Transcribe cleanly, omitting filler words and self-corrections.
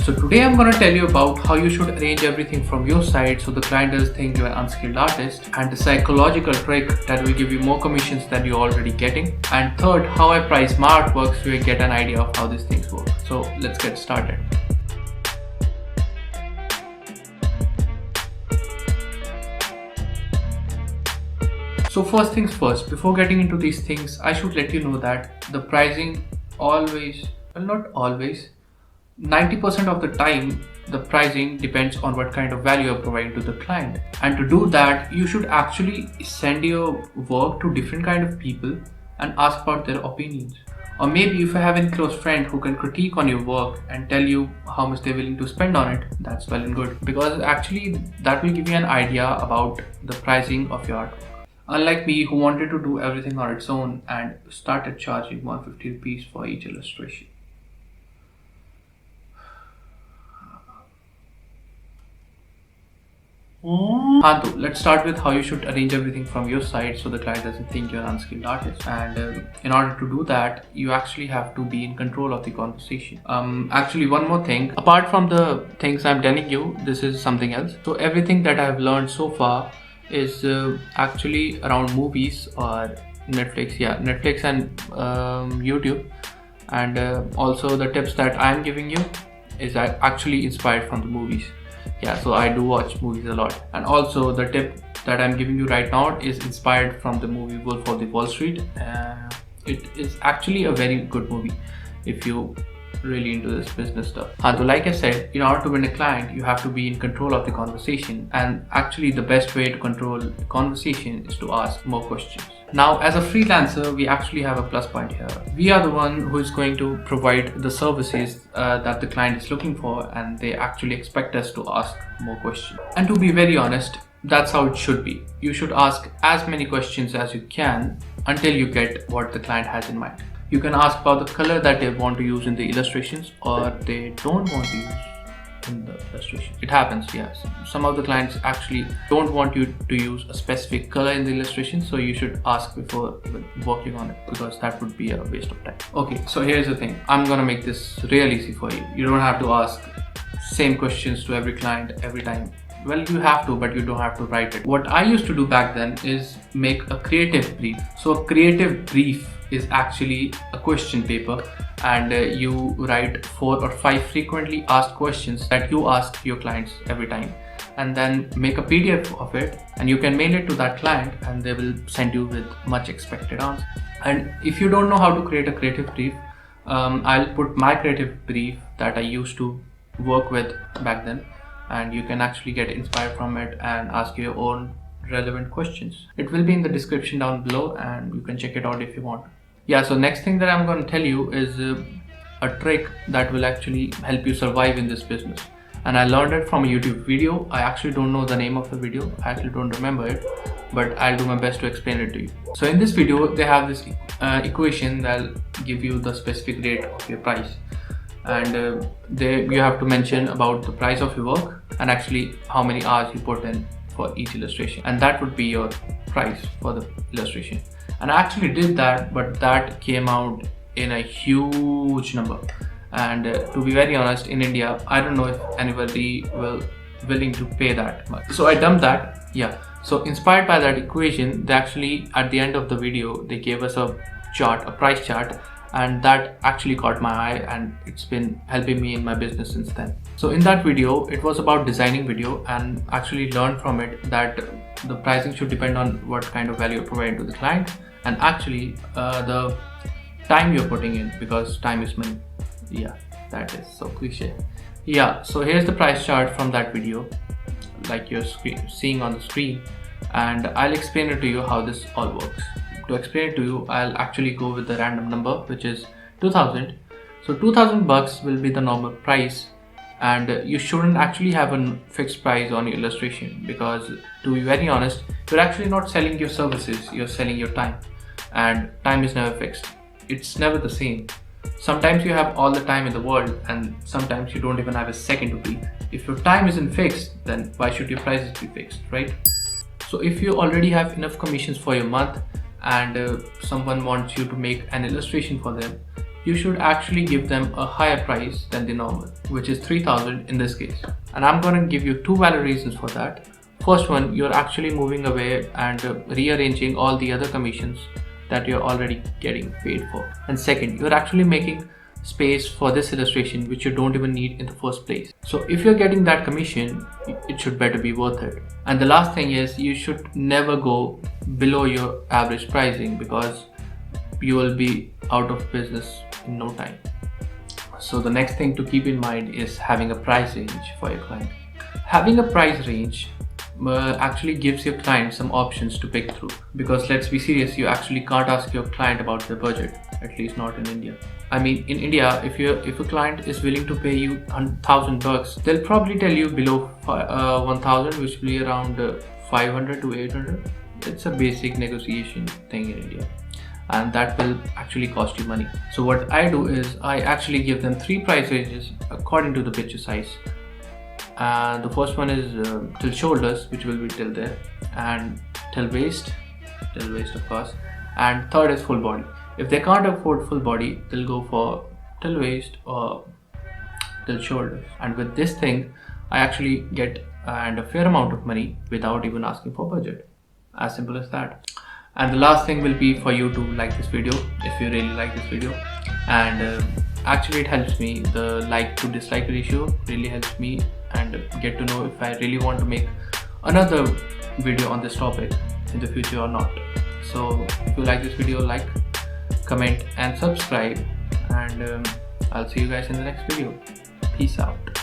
So today I'm going to tell you about how you should arrange everything from your side so the client doesn't think you're an unskilled artist, and the psychological trick that will give you more commissions than you're already getting, and third, how I price my artwork so you get an idea of how these things work. So let's get started. So first things first, before getting into these things, I should let you know that the pricing always, well, not always, 90% of the time the pricing depends on what kind of value you're providing to the client. And to do that, you should actually send your work to different kind of people and ask about their opinions. Or maybe if you have any close friend who can critique on your work and tell you how much they're willing to spend on it, that's well and good, because actually that will give you an idea about the pricing of your art. Unlike me, who wanted to do everything on its own and started charging 150 rupees for each illustration. Hantu, let's start with how you should arrange everything from your side so the client doesn't think you're an unskilled artist. And in order to do that, you actually have to be in control of the conversation. Actually, one more thing. Apart from the things I'm telling you, this is something else. So everything that I've learned so far is actually around movies or Netflix, Netflix and YouTube, and also the tips that I'm giving you is actually inspired from the movies. So I do watch movies a lot, and also the tip that I'm giving you right now is inspired from the movie Wolf of the Wall Street. It is actually a very good movie if you really into this business stuff. So like I said, in order to win a client, you have to be in control of the conversation, and actually the best way to control the conversation is to ask more questions. Now, as a freelancer, we actually have a plus point here. We are the one who is going to provide the services that the client is looking for, and they actually expect us to ask more questions. And to be very honest, that's how it should be. You should ask as many questions as you can until you get what the client has in mind. You can ask about the color that they want to use in the illustrations, or they don't want to use in the illustration. It happens, yes. Some of the clients actually don't want you to use a specific color in the illustration, so you should ask before working on it, because that would be a waste of time. Okay, so here's the thing. I'm gonna make this real easy for you. You don't have to ask same questions to every client every time. Well, you have to, but you don't have to write it. What I used to do back then is make a creative brief. So a creative brief is actually a question paper, and you write 4 or 5 frequently asked questions that you ask your clients every time, and then make a PDF of it, and you can mail it to that client, and they will send you with much expected answer. And if you don't know how to create a creative brief, I'll put my creative brief that I used to work with back then, and you can actually get inspired from it and ask your own relevant questions. It will be in the description down below, and you can check it out if you want. So next thing that I'm going to tell you is a trick that will actually help you survive in this business. And I learned it from a YouTube video. I actually don't know the name of the video. I actually don't remember it, but I'll do my best to explain it to you. So in this video, they have this equation that'll give you the specific rate of your price. And you have to mention about the price of your work and actually how many hours you put in for each illustration, and that would be your price for the illustration. And I actually did that, but that came out in a huge number. And to be very honest, in India, I don't know if anybody willing to pay that much. So I dumped that. So inspired by that equation, they actually at the end of the video they gave us a chart, a price chart, and that actually caught my eye, and it's been helping me in my business since then. So in that video, it was about designing video, and actually learned from it that the pricing should depend on what kind of value you're providing to the client, and actually the time you're putting in, because time is money. That is so cliche. So here's the price chart from that video, like you're seeing on the screen, and I'll explain it to you how this all works. To explain it to you, I'll actually go with the random number, which is 2000. So 2000 bucks will be the normal price, and you shouldn't actually have a fixed price on your illustration, because to be very honest, you're actually not selling your services, you're selling your time, and time is never fixed. It's never the same. Sometimes you have all the time in the world, and sometimes you don't even have a second to breathe. If your time isn't fixed, then why should your prices be fixed, right? So if you already have enough commissions for your month, and someone wants you to make an illustration for them, you should actually give them a higher price than the normal, which is 3000 in this case. And I'm going to give you two valid reasons for that. First one, you're actually moving away and rearranging all the other commissions that you're already getting paid for. And second, you're actually making space for this illustration which you don't even need in the first place. So if you're getting that commission, it should better be worth it. And the last thing is, you should never go below your average pricing, because you will be out of business in no time. So the next thing to keep in mind is having a price range for your client. Having a price range actually gives your client some options to pick through, because let's be serious, you actually can't ask your client about their budget, at least not in India. I mean, in India, if a client is willing to pay you $1,000, they'll probably tell you below 1,000, which will be around 500 to 800. It's a basic negotiation thing in India, and that will actually cost you money. So what I do is I actually give them three price ranges according to the picture size. And the first one is till shoulders, which will be till there, and till waist of course, and third is full body. If they can't afford full body, they'll go for till waist or till shoulders. And with this thing, I actually get a fair amount of money without even asking for budget. As simple as that. And the last thing will be for you to like this video if you really like this video. And actually it helps me, the like to dislike ratio really helps me, and get to know if I really want to make another video on this topic in the future or not. So if you like this video, like, comment and subscribe, and I'll see you guys in the next video. Peace out.